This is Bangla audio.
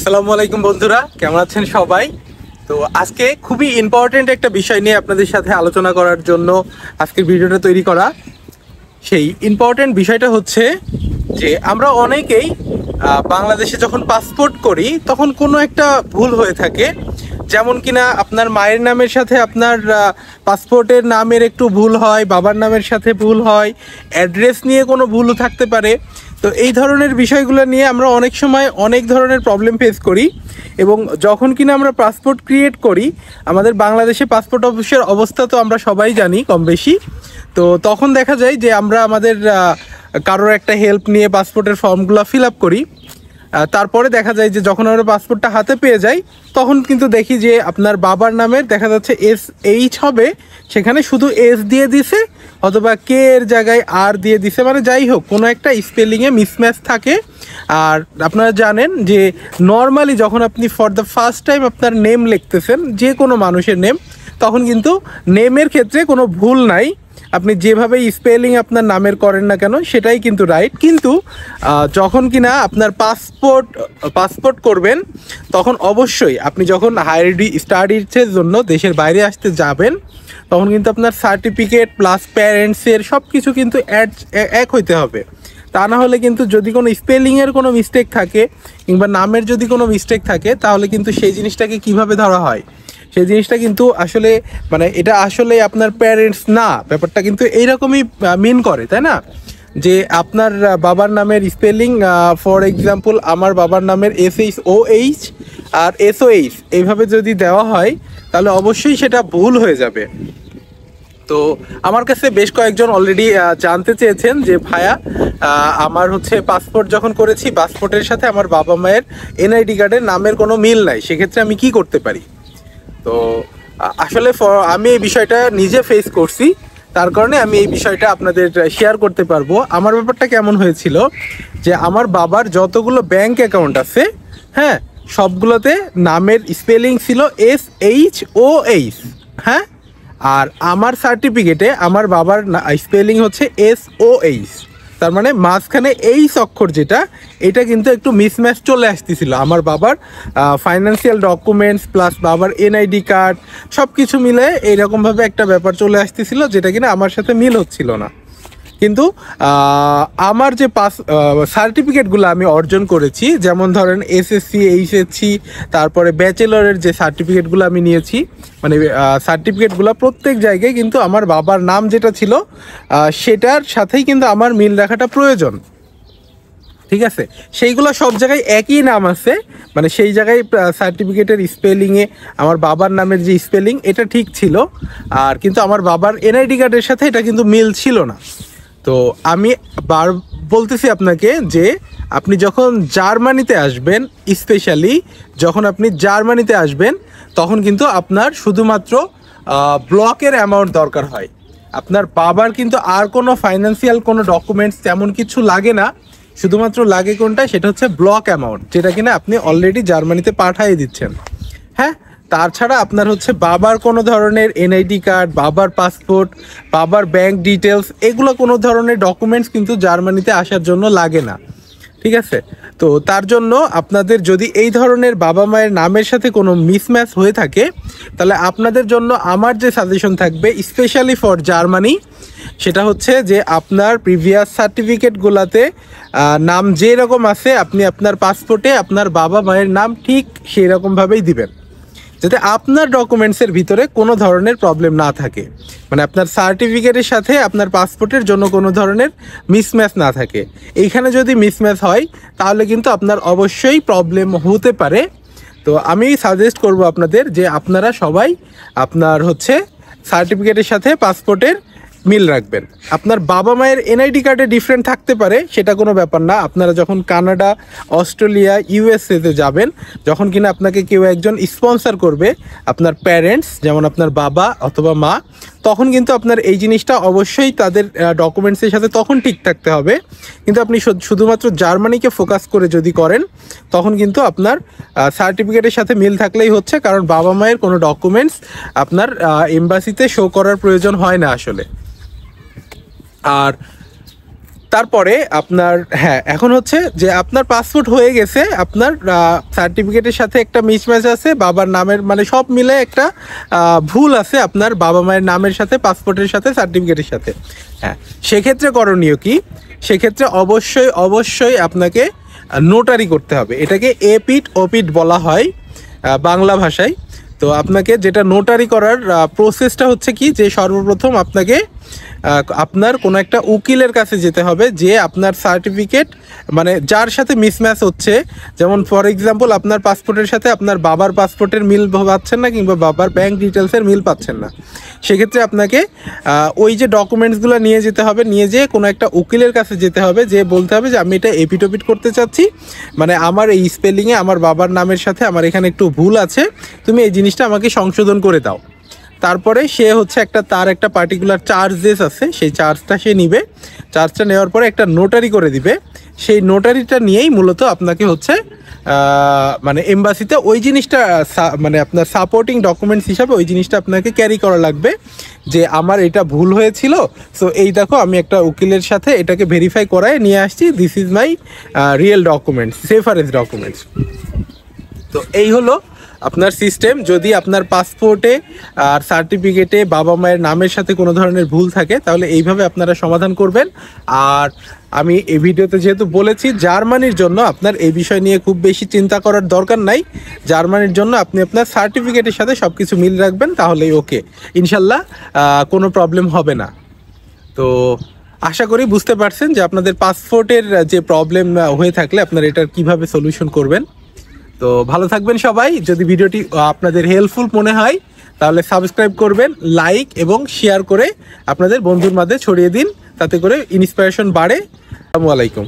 আসসালামু আলাইকুম বন্ধুরা, কেমন আছেন সবাই? তো আজকে খুবই ইম্পর্টেন্ট একটা বিষয় নিয়ে আপনাদের সাথে আলোচনা করার জন্য আজকের ভিডিওটা তৈরি করা। সেই ইম্পর্টেন্ট বিষয়টা হচ্ছে যে আমরা অনেকেই বাংলাদেশে যখন পাসপোর্ট করি তখন কোনো একটা ভুল হয়ে থাকে, যেমন কিনা আপনার মায়ের নামের সাথে আপনার পাসপোর্টের নামের একটু ভুল হয়, বাবার নামের সাথে ভুল হয়, অ্যাড্রেস নিয়ে কোনো ভুলও থাকতে পারে। তো এই ধরনের বিষয়গুলো নিয়ে আমরা অনেক সময় অনেক ধরনের প্রবলেম ফেস করি, এবং যখন কিনা আমরা পাসপোর্ট ক্রিয়েট করি, আমাদের বাংলাদেশে পাসপোর্ট অফিসের অবস্থা তো আমরা সবাই জানি কম বেশি। তো তখন দেখা যায় যে আমরা আমাদের কারোর একটা হেল্প নিয়ে পাসপোর্টের ফর্মগুলো ফিল আপ করি। তারপরে দেখা যায় যে যখন আমরা পাসপোর্টটা হাতে পেয়ে যাই তখন কিন্তু দেখি যে আপনার বাবার নামের দেখা যাচ্ছে SH হবে, সেখানে শুধু S দিয়ে দিছে, অথবা কে এর জায়গায় আর দিয়ে দিছে, মানে যাই হোক কোনো একটা স্পেলিংয়ে মিসম্যাচ থাকে। আর আপনারা জানেন যে নর্মালি যখন আপনি ফর দ্য ফার্স্ট টাইম আপনার নেম লিখতেছেন, যে কোনো মানুষের নেম, তখন কিন্তু নেমের ক্ষেত্রে কোনো ভুল নাই, আপনি যেভাবে স্পেলিং আপনার নামের করেন না কেন সেটাই কিন্তু রাইট। কিন্তু যখন কিনা আপনার পাসপোর্ট করবেন তখন অবশ্যই আপনি যখন হায়ার স্টাডিজের জন্য দেশের বাইরে আসতে যাবেন তখন কিন্তু আপনার সার্টিফিকেট প্লাস প্যারেন্টসের সব কিছু কিন্তু এক হইতে হবে। তা না হলে কিন্তু যদি কোনো স্পেলিংয়ের কোনো মিস্টেক থাকে কিংবা নামের যদি কোনো মিস্টেক থাকে তাহলে কিন্তু সেই জিনিসটাকে কিভাবে ধরা হয়, সেই জিনিসটা কিন্তু আসলে মানে এটা আসলে আপনার প্যারেন্টস না, ব্যাপারটা কিন্তু এইরকমই মিন করে, তাই না? যে আপনার বাবার নামের স্পেলিং ফর এক্সাম্পল আমার বাবার নামের SHOH আর SOH এইভাবে যদি দেওয়া হয় তাহলে অবশ্যই সেটা ভুল হয়ে যাবে। তো আমার কাছে বেশ কয়েকজন অলরেডি জানতে চেয়েছেন যে ভাইয়া আমার হচ্ছে পাসপোর্ট যখন করেছি পাসপোর্টের সাথে আমার বাবা মায়ের NID কার্ডের নামের কোনো মিল নাই, সেক্ষেত্রে আমি কি করতে পারি? তো আসলে আমি এই বিষয়টা নিজে ফেস করছি, তার কারণে আমি এই বিষয়টা আপনাদের শেয়ার করতে পারবো। আমার ব্যাপারটা কেমন হয়েছিল যে আমার বাবার যতগুলো ব্যাংক অ্যাকাউন্ট আছে, হ্যাঁ, সবগুলোতে নামের স্পেলিং ছিল SHOH, হ্যাঁ, আর আমার সার্টিফিকেটে আমার বাবার স্পেলিং হচ্ছে SOH। তার মানে মাঝখানে এই অক্ষর যেটা, এটা কিন্তু একটু মিসম্যাচ চলে আসতেছিল আমার বাবার ফাইন্যান্সিয়াল ডকুমেন্টস প্লাস বাবার NID কার্ড সব কিছু মিলে এইরকমভাবে একটা ব্যাপার চলে আসতেছিল, যেটা কিনা আমার সাথে মিল হচ্ছিল না। কিন্তু আমার যে সার্টিফিকেটগুলো আমি অর্জন করেছি, যেমন ধরেন SSC HSC, তারপরে ব্যাচেলরের যে সার্টিফিকেটগুলো আমি নিয়েছি, মানে সার্টিফিকেটগুলো প্রত্যেক জায়গায় কিন্তু আমার বাবার নাম যেটা ছিল সেটার সাথেই কিন্তু আমার মিল রাখাটা প্রয়োজন, ঠিক আছে? সেইগুলো সব জায়গায় একই নাম আছে, মানে সেই জায়গায় সার্টিফিকেটের স্পেলিংয়ে আমার বাবার নামের যে স্পেলিং এটা ঠিক ছিল, আর কিন্তু আমার বাবার NID কার্ডের সাথে এটা কিন্তু মিল ছিল না। তো আমি বলতেছি আপনাকে যে আপনি যখন জার্মানিতে আসবেন, স্পেশালি যখন আপনি জার্মানিতে আসবেন তখন কিন্তু আপনার শুধুমাত্র ব্লকের অ্যামাউন্ট দরকার হয়। আপনার বাবার কিন্তু আর কোনো ফাইন্যান্সিয়াল কোনো ডকুমেন্টস তেমন কিছু লাগে না, শুধুমাত্র লাগে কোনটা, সেটা হচ্ছে ব্লক অ্যামাউন্ট, যেটা কিনা আপনি অলরেডি জার্মানিতে পাঠিয়ে দিচ্ছেন, হ্যাঁ। তাছাড়া আপনার হচ্ছে বাবার কোনো ধরনের NID কার্ড, বাবার পাসপোর্ট, বাবার ব্যাংক ডিটেলস, এগুলো কোনো ধরনের ডকুমেন্টস কিন্তু জার্মানিতে আসার জন্য লাগে না, ঠিক আছে? তো তার জন্য আপনাদের যদি এই ধরনের বাবা মায়ের নামের সাথে কোনো মিসম্যাচ হয়ে থাকে তাহলে আপনাদের জন্য আমার যে সাজেশন থাকবে স্পেশালি ফর জার্মানি, সেটা হচ্ছে যে আপনার প্রিভিয়াস সার্টিফিকেটগুলোতে নাম যেরকম আছে আপনি আপনার পাসপোর্টে আপনার বাবা মায়ের নাম ঠিক সেই রকমভাবেই দিবেন, যাতে আপনার ডকুমেন্টসের ভিতরে কোনো ধরনের প্রবলেম না থাকে, মানে আপনার সার্টিফিকেটের সাথে আপনার পাসপোর্টের জন্য কোনো ধরনের মিসম্যাচ না থাকে। এইখানে যদি মিসম্যাচ হয় তাহলে কিন্তু আপনার অবশ্যই প্রবলেম হতে পারে। তো আমি সাজেস্ট করব আপনাদের যে আপনারা সবাই আপনার হচ্ছে সার্টিফিকেটের সাথে পাসপোর্টের মিল রাখবেন। আপনার বাবা মায়ের NID কার্ডে ডিফারেন্ট থাকতে পারে, সেটা কোনো ব্যাপার না। আপনারা যখন কানাডা, অস্ট্রেলিয়া, USA-তে যাবেন, যখন কিনা আপনাকে কেউ একজন স্পন্সর করবে, আপনার প্যারেন্টস যেমন আপনার বাবা অথবা মা, তখন কিন্তু আপনার এই জিনিসটা অবশ্যই তাদের ডকুমেন্টসের সাথে তখন ঠিক থাকতে হবে। কিন্তু আপনি শুধুমাত্র জার্মানিকে ফোকাস করে যদি করেন তখন কিন্তু আপনার সার্টিফিকেটের সাথে মিল থাকলেই হচ্ছে, কারণ বাবা মায়ের কোনো ডকুমেন্টস আপনার এমবাসিতে শো করার প্রয়োজন হয় না আসলে। আর তারপরে আপনার এখন হচ্ছে যে আপনার পাসপোর্ট হয়ে গেছে, আপনার সার্টিফিকেটের সাথে একটা মিসম্যাচ আছে, বাবার নামের মানে সব মিলে একটা ভুল আছে আপনার বাবা মায়ের নামের সাথে, পাসপোর্টের সাথে, সার্টিফিকেটের সাথে। সেক্ষেত্রে করণীয় কি? সেক্ষেত্রে অবশ্যই আপনাকে নোটারি করতে হবে। এটাকে এপিট ওপিট বলা হয় বাংলা ভাষায়। তো আপনাকে যেটা নোটারি করার প্রসেসটা হচ্ছে কি, যে সর্বপ্রথম আপনাকে আপনার কোনো একটা উকিলের কাছে যেতে হবে, যে আপনার সার্টিফিকেট মানে যার সাথে মিসম্যাচ হচ্ছে, যেমন ফর এক্সাম্পল আপনার পাসপোর্টের সাথে আপনার বাবার পাসপোর্টের মিল পাচ্ছেন না, কিংবা বাবার ব্যাংক ডিটেলসের মিল পাচ্ছেন না, সেক্ষেত্রে আপনাকে ওই যে ডকুমেন্টসগুলো নিয়ে যেতে হবে, নিয়ে যেয়ে কোনো একটা উকিলের কাছে যেতে হবে, যে বলতে হবে যে আমি এটা এপিটোপিট করতে চাচ্ছি, মানে আমার এই স্পেলিংয়ে আমার বাবার নামের সাথে আমার এখানে একটু ভুল আছে, তুমি এই জিনিসটা আমাকে সংশোধন করে দাও। তারপরে সে হচ্ছে তার একটা পার্টিকুলার চার্জেস আছে, সেই চার্জটা সে নিবে। চার্জটা নেওয়ার পরে একটা নোটারি করে দিবে। সেই নোটারিটা নিয়েই মূলত আপনাকে হচ্ছে মানে এমবাসিতে ওই জিনিসটা মানে আপনার সাপোর্টিং ডকুমেন্টস হিসাবে ওই জিনিসটা আপনাকে ক্যারি করা লাগবে, যে আমার এটা ভুল হয়েছিল, সো এই দেখো আমি একটা উকিলের সাথে এটাকে ভেরিফাই করায় নিয়ে আসছি, this is my real documents, separate documents. তো এই হলো আপনার সিস্টেম। যদি আপনার পাসপোর্টে আর সার্টিফিকেটে বাবা মায়ের নামের সাথে কোনো ধরনের ভুল থাকে, তাহলে এইভাবে আপনারা সমাধান করবেন। আর আমি এই ভিডিওতে যেহেতু বলেছি, জার্মানির জন্য আপনার এই বিষয় নিয়ে খুব বেশি চিন্তা করার দরকার নাই। জার্মানির জন্য আপনি আপনার সার্টিফিকেটের সাথে সব কিছু মিল রাখবেন, তাহলেই ওকে, ইনশাল্লাহ কোনো প্রবলেম হবে না। তো আশা করি বুঝতে পারছেন যে আপনাদের পাসপোর্টের যে প্রবলেম হয়ে থাকলে আপনারা এটার কিভাবে সলিউশন করবেন। তো ভালো থাকবেন সবাই। যদি ভিডিওটি আপনাদের হেল্পফুল মনে হয় তাহলে সাবস্ক্রাইব করবেন, লাইক এবং শেয়ার করে আপনাদের বন্ধুর মাঝে ছড়িয়ে দিন, তাতে করে ইন্সপিরেশন বাড়ে। আসসালামু আলাইকুম।